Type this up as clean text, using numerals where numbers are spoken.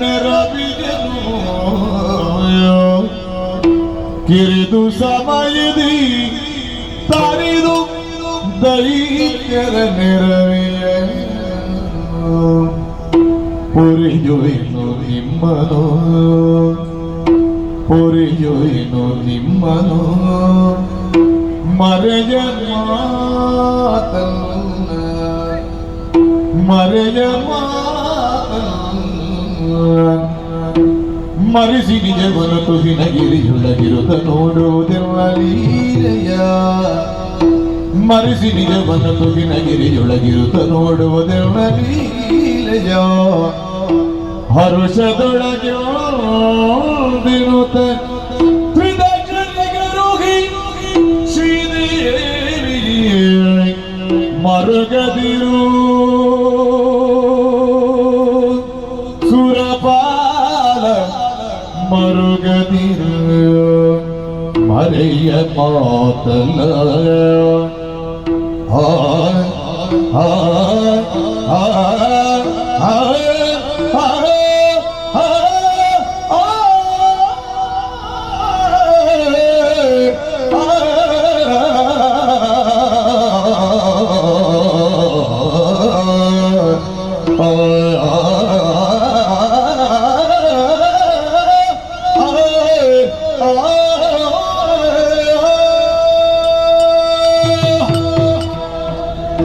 ನೆರವಿಗೆನು ಕಿರಿದು ಸಮಯದಿ ತರಿದು ದೈತ್ಯರ ನೆರವಿಯ ಪುರಿಯುವೆನು ನಿಮ್ಮನು ಪುರಿಯುವೆನು ನಿಮ್ಮನು ಮರೆಯ ಮಾತಲ್ಲ ಮರೆಯ ಮರೆಸಿ ನಿಜವನ ತುಹಿನಗಿರಿಯೊಳಗಿರುತ್ತ ನೋಡುವುದೆಲ್ಲೀಲೆಯ ಮರೆಸಿ ನಿಜವನ ತುಹಿನಗಿರಿಯೊಳಗಿರುತ್ತ ನೋಡುವುದೆಲ್ಲೀಲೆಯ ಹರುಷದೊಳಗೆ ದಿನುತ ಶ್ರೀದೇವಿಯೇ ಮರುಗದಿರು ಸುರಪಾಲ ಮರುಗದಿರು ಮರೆಯ ಮಾತಲ್ಲ ಆ ಆ ಆ ಆ